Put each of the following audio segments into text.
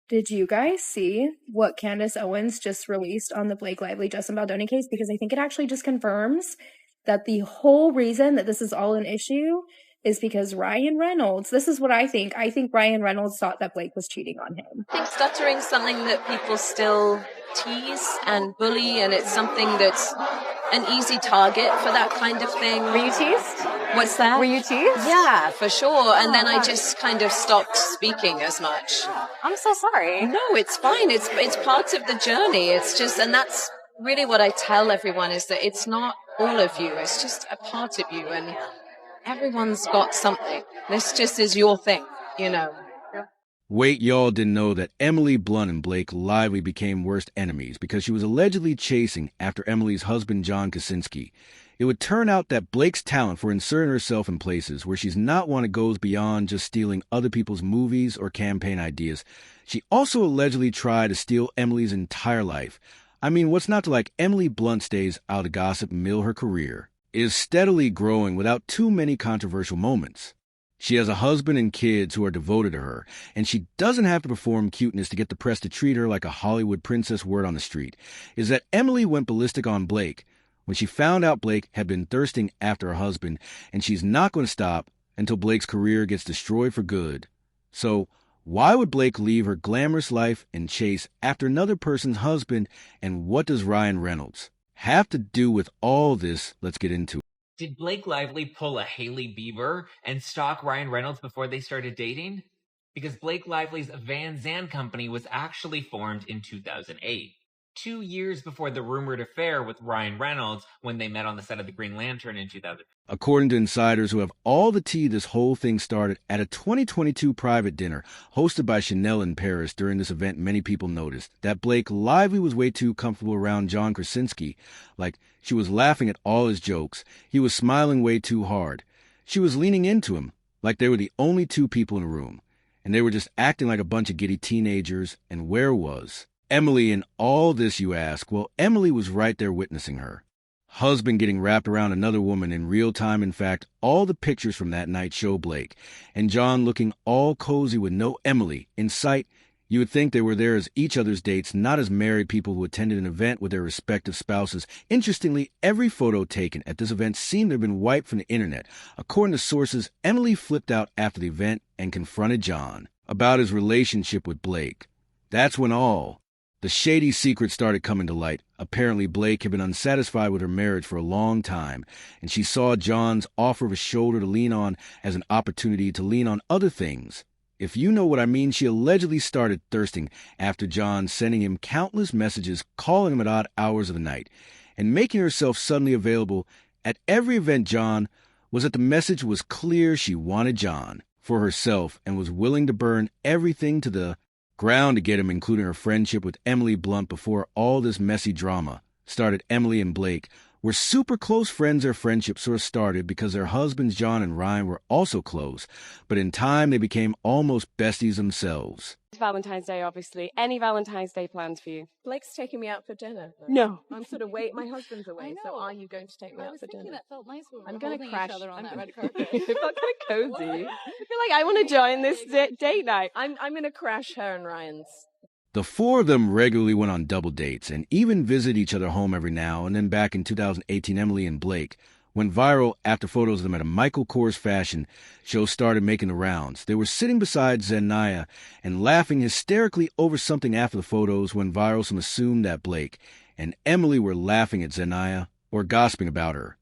Did you guys see what Candace Owens just released on the Blake Lively Justin Baldoni case? Because I think it actually just confirms that the whole reason that this is all an issue is because Ryan Reynolds, this is what I think. I think Ryan Reynolds thought that Blake was cheating on him. I think stuttering's something that people still tease and bully, and it's something that's an easy target for that kind of thing. Were you teased? What's that? Were you teased? Yeah, for sure. And then I just kind of stopped speaking as much. I'm so sorry. No, it's fine. It's part of the journey. It's just, and that's really what I tell everyone, is that it's not all of you. It's just a part of you, and everyone's got something. This just is your thing, you know. Wait, y'all didn't know that Emily Blunt and Blake Lively became worst enemies because she was allegedly chasing after Emily's husband, John Krasinski. It would turn out that Blake's talent for inserting herself in places where she's not one that goes beyond just stealing other people's movies or campaign ideas. She also allegedly tried to steal Emily's entire life. I mean, what's not to like? Emily Blunt stays out of gossip mill her career, is steadily growing without too many controversial moments. She has a husband and kids who are devoted to her, and she doesn't have to perform cuteness to get the press to treat her like a Hollywood princess. Word on the street is that Emily went ballistic on Blake when she found out Blake had been thirsting after her husband, and she's not going to stop until Blake's career gets destroyed for good. So why would Blake leave her glamorous life and chase after another person's husband, and what does Ryan Reynolds have to do with all this? Let's get into it. Did Blake Lively pull a Hailey Bieber and stalk Ryan Reynolds before they started dating? Because Blake Lively's Van Zandt company was actually formed in 2008, 2 years before the rumored affair with Ryan Reynolds when they met on the set of The Green Lantern in 2000. According to insiders who have all the tea, this whole thing started at a 2022 private dinner hosted by Chanel in Paris. During this event, many people noticed that Blake Lively was way too comfortable around John Krasinski. Like, she was laughing at all his jokes. He was smiling way too hard. She was leaning into him like they were the only two people in the room. And they were just acting like a bunch of giddy teenagers. And where was Emily in all this, you ask? Well, Emily was right there witnessing her husband getting wrapped around another woman in real time. In fact, all the pictures from that night show Blake and John looking all cozy with no Emily in sight. You would think they were there as each other's dates, not as married people who attended an event with their respective spouses. Interestingly, every photo taken at this event seemed to have been wiped from the internet. According to sources, Emily flipped out after the event and confronted John about his relationship with Blake. That's when all the shady secrets started coming to light. Apparently, Blake had been unsatisfied with her marriage for a long time, and she saw John's offer of a shoulder to lean on as an opportunity to lean on other things. If you know what I mean, she allegedly started thirsting after John, sending him countless messages, calling him at odd hours of the night, and making herself suddenly available at every event. John was that the message was clear. She wanted John for herself and was willing to burn everything to the ground to get him, including her friendship with Emily Blunt. Before all this messy drama started, Emily and Blake were super close friends. Their friendship sort of started because their husbands, John and Ryan, were also close, but in time they became almost besties themselves. It's Valentine's Day, obviously. Any Valentine's Day plans for you? Blake's taking me out for dinner. No. I'm sort of my husband's away, so are you going to take me out for dinner? That felt nice when I'm going to crash. on I'm that gonna, red carpet. It felt kind of cozy. I feel like I want to join this date night. I'm going to crash her and Ryan's. The four of them regularly went on double dates and even visited each other home every now and then. Back in 2018, Emily and Blake went viral after photos of them at a Michael Kors fashion show started making the rounds. They were sitting beside Zendaya and laughing hysterically over something. After the photos went viral, some assumed that Blake and Emily were laughing at Zendaya or gossiping about her.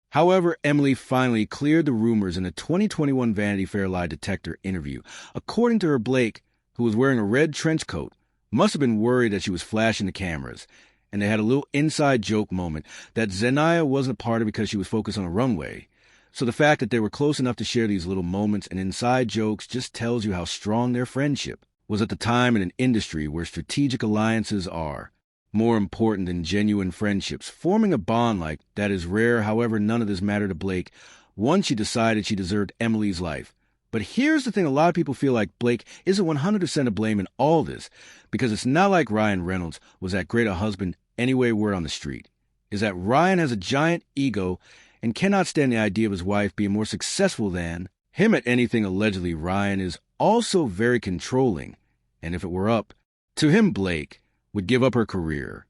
However, Emily finally cleared the rumors in a 2021 Vanity Fair lie detector interview. According to her, Blake, who was wearing a red trench coat, must have been worried that she was flashing the cameras, and they had a little inside joke moment that Zendaya wasn't a part of because she was focused on a runway. So the fact that they were close enough to share these little moments and inside jokes just tells you how strong their friendship was at the time in an industry where strategic alliances are more important than genuine friendships. Forming a bond like that is rare. However, none of this mattered to Blake once she decided she deserved Emily's life. But here's the thing, a lot of people feel like Blake isn't 100% to blame in all this, because it's not like Ryan Reynolds was that great a husband anyway. Word on the street is that Ryan has a giant ego and cannot stand the idea of his wife being more successful than him at anything. Allegedly, Ryan is also very controlling, and if it were up to him, Blake would give up her career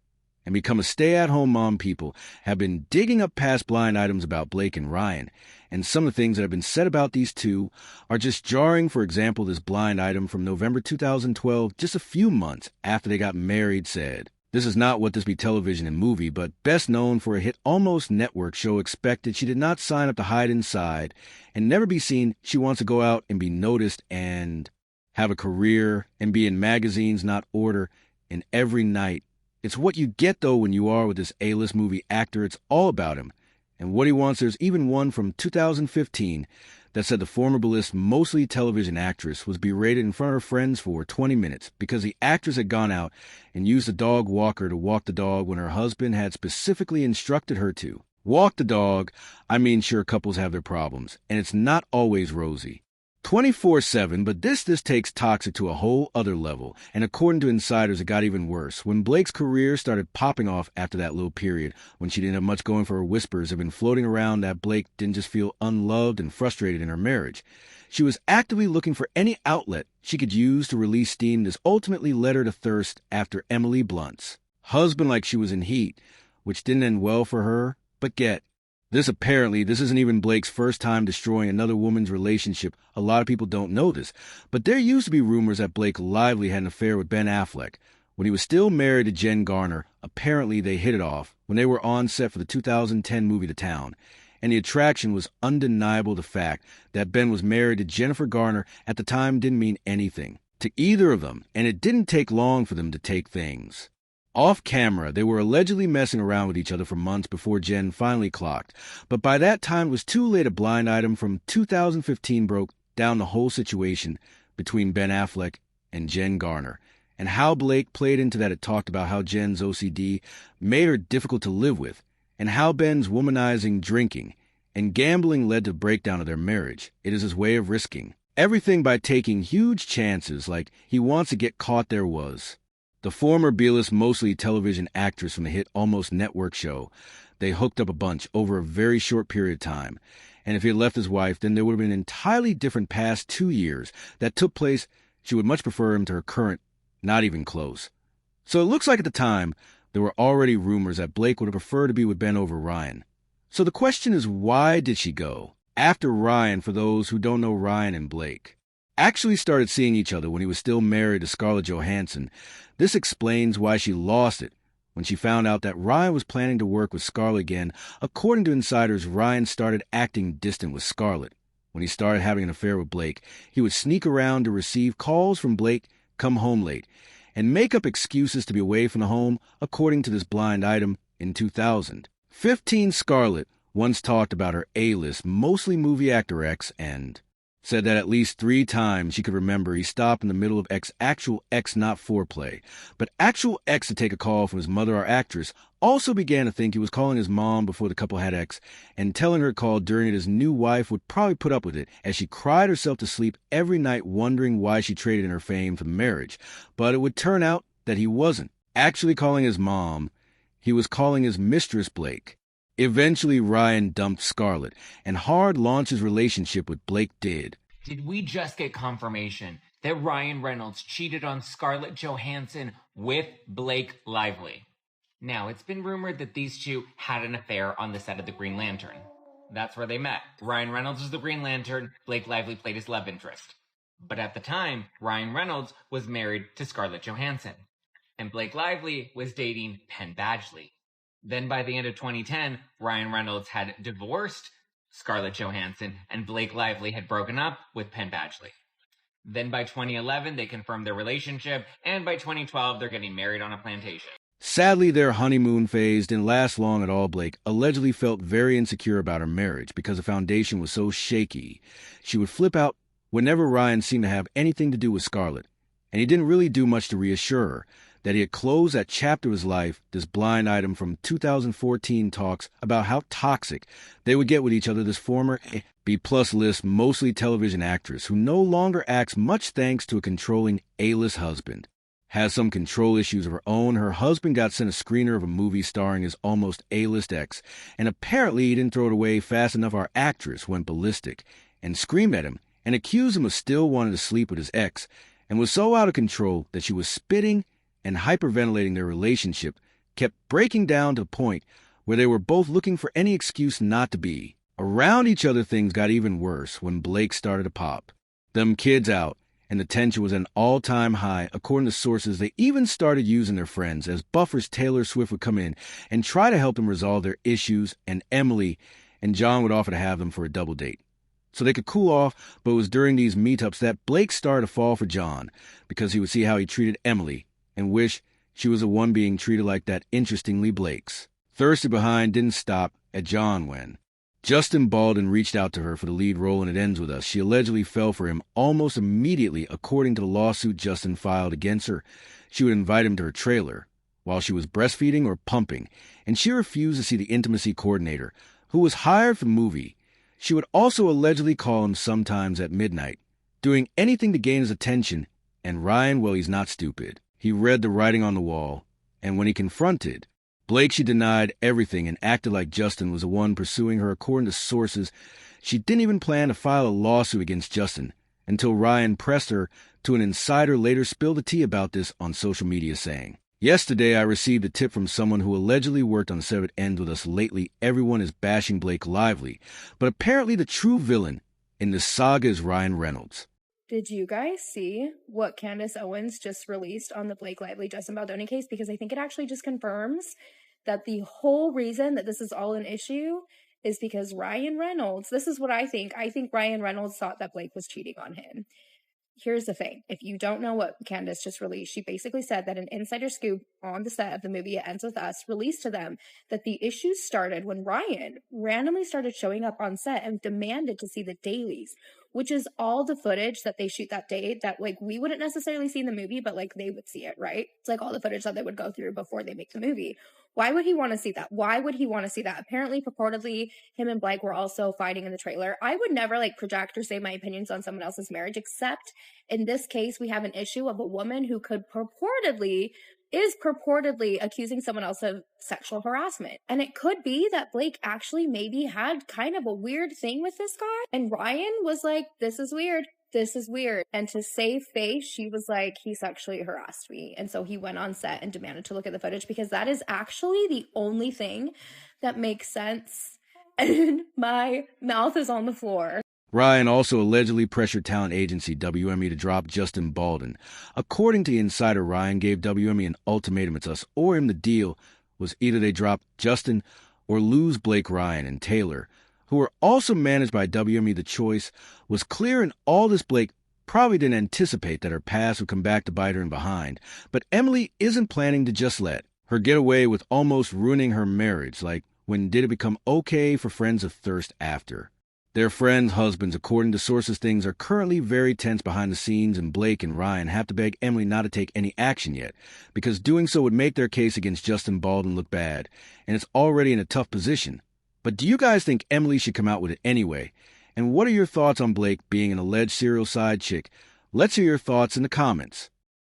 and become a stay-at-home mom. People have been digging up past blind items about Blake and Ryan, and some of the things that have been said about these two are just jarring. For example, this blind item from November 2012, just a few months after they got married, said, "This is not what this be television and movie, but best known for a hit almost network show expected. She did not sign up to hide inside and never be seen. She wants to go out and be noticed and have a career and be in magazines, not order, and every night. It's what you get, though, when you are with this A-list movie actor. It's all about him and what he wants." There's even one from 2015 that said the former B-list, mostly television actress, was berated in front of her friends for 20 minutes because the actress had gone out and used a dog walker to walk the dog when her husband had specifically instructed her to walk the dog. I mean, sure, couples have their problems, and it's not always rosy 24/7, but this takes toxic to a whole other level. And according to insiders, it got even worse. When Blake's career started popping off after that little period, when she didn't have much going for her, whispers have been floating around that Blake didn't just feel unloved and frustrated in her marriage. She was actively looking for any outlet she could use to release steam. This ultimately led her to thirst after Emily Blunt's husband, like she was in heat, which didn't end well for her. But this isn't even Blake's first time destroying another woman's relationship. A lot of people don't know this, but there used to be rumors that Blake Lively had an affair with Ben Affleck. When he was still married to Jen Garner, apparently they hit it off when they were on set for the 2010 movie The Town. And the attraction was undeniable. The fact that Ben was married to Jennifer Garner at the time didn't mean anything to either of them, and it didn't take long for them to take things off camera. They were allegedly messing around with each other for months before Jen finally clocked. But by that time, it was too late. A blind item from 2015 broke down the whole situation between Ben Affleck and Jen Garner. And how Blake played into that. It talked about how Jen's OCD made her difficult to live with, and how Ben's womanizing drinking and gambling led to breakdown of their marriage. It is his way of risking everything by taking huge chances, like he wants to get caught. There was the former B-list, mostly television actress from the hit Almost Network show. They hooked up a bunch over a very short period of time. And if he had left his wife, then there would have been an entirely different past 2 years that took place. She would much prefer him to her current, not even close. So it looks like at the time, there were already rumors that Blake would have preferred to be with Ben over Ryan. So the question is, why did she go after Ryan? For those who don't know, Ryan and Blake actually started seeing each other when he was still married to Scarlett Johansson. This explains why she lost it when she found out that Ryan was planning to work with Scarlett again. According to insiders, Ryan started acting distant with Scarlett. When he started having an affair with Blake, he would sneak around to receive calls from Blake, come home late, and make up excuses to be away from the home, according to this blind item in 2015. Scarlett once talked about her A-list, mostly movie actor ex, and said that at least 3 times she could remember he stopped in the middle of actual X, not foreplay, but actual X to take a call from his mother. Our actress also began to think he was calling his mom before the couple had X, and telling her call during it. His new wife would probably put up with it, as she cried herself to sleep every night wondering why she traded in her fame for the marriage. But it would turn out that he wasn't actually calling his mom. He was calling his mistress, Blake. Eventually, Ryan dumped Scarlett, and hard launched his relationship with Blake. Did we just get confirmation that Ryan Reynolds cheated on Scarlett Johansson with Blake Lively? Now, it's been rumored that these two had an affair on the set of The Green Lantern. That's where they met. Ryan Reynolds was the Green Lantern, Blake Lively played his love interest. But at the time, Ryan Reynolds was married to Scarlett Johansson, and Blake Lively was dating Penn Badgley. Then by the end of 2010, Ryan Reynolds had divorced Scarlett Johansson, and Blake Lively had broken up with Penn Badgley. Then by 2011, they confirmed their relationship, and by 2012, they're getting married on a plantation. Sadly, their honeymoon phase didn't last long at all. Blake allegedly felt very insecure about her marriage because the foundation was so shaky. She would flip out whenever Ryan seemed to have anything to do with Scarlett, and he didn't really do much to reassure her that he had closed that chapter of his life. This blind item from 2014 talks about how toxic they would get with each other. This former B-plus list, mostly television actress who no longer acts, much thanks to a controlling A-list husband, has some control issues of her own. Her husband got sent a screener of a movie starring his almost A-list ex, and apparently he didn't throw it away fast enough. Our actress went ballistic and screamed at him and accused him of still wanting to sleep with his ex, and was so out of control that she was spitting and hyperventilating. Their relationship kept breaking down to the point where they were both looking for any excuse not to be around each other. Things got even worse when Blake started to pop them kids out, and the tension was at an all-time high. According to sources, they even started using their friends as buffers. Taylor Swift would come in and try to help them resolve their issues, and Emily and John would offer to have them for a double date so they could cool off. But it was during these meetups that Blake started to fall for John, because he would see how he treated Emily and wish she was the one being treated like that. Interestingly, Blake's thirsty behind didn't stop at John when Justin Baldwin reached out to her for the lead role in It Ends With Us. She allegedly fell for him almost immediately. According to the lawsuit Justin filed against her, she would invite him to her trailer while she was breastfeeding or pumping, and she refused to see the intimacy coordinator who was hired for the movie. She would also allegedly call him sometimes at midnight, doing anything to gain his attention. And Ryan, well, he's not stupid. He read the writing on the wall, and when he confronted Blake, she denied everything and acted like Justin was the one pursuing her. According to sources, she didn't even plan to file a lawsuit against Justin until Ryan pressed her to. An insider later spilled the tea about this on social media, saying, "Yesterday I received a tip from someone who allegedly worked on the set of It Ends With Us. Lately, everyone is bashing Blake Lively, but apparently the true villain in this saga is Ryan Reynolds." Did you guys see what Candace Owens just released on the Blake Lively Justin Baldoni case? Because I think it actually just confirms that the whole reason that this is all an issue is because Ryan Reynolds, this is what I think. I think Ryan Reynolds thought that Blake was cheating on him. Here's the thing. If you don't know what Candace just released, she basically said that an insider scoop on the set of the movie It Ends With Us released to them that the issues started when Ryan randomly started showing up on set and demanded to see the dailies, which is all the footage that they shoot that day that, like, we wouldn't necessarily see in the movie, but, like, they would see it, right? It's like all the footage that they would go through before they make the movie. Why would he want to see that? Why would he want to see that? Apparently, purportedly, him and Blake were also fighting in the trailer. I would never, like, project or say my opinions on someone else's marriage, except in this case, we have an issue of a woman who is purportedly accusing someone else of sexual harassment. And it could be that Blake actually maybe had kind of a weird thing with this guy. And Ryan was like, this is weird. This is weird. And to save face, she was like, he sexually harassed me. And so he went on set and demanded to look at the footage, because that is actually the only thing that makes sense. And my mouth is on the floor. Ryan also allegedly pressured talent agency WME to drop Justin Baldwin. According to the insider, Ryan gave WME an ultimatum. It's us or him. The deal was either they drop Justin or lose Blake, Ryan, and Taylor, who were also managed by WME. The choice was clear, and all this. Blake probably didn't anticipate that her past would come back to bite her in behind. But Emily isn't planning to just let her get away with almost ruining her marriage. Like, when did it become okay for friends to thirst after their friends' husbands? According to sources, things are currently very tense behind the scenes, and Blake and Ryan have to beg Emily not to take any action yet, because doing so would make their case against Justin Baldwin look bad, and it's already in a tough position. But do you guys think Emily should come out with it anyway? And what are your thoughts on Blake being an alleged serial side chick? Let's hear your thoughts in the comments.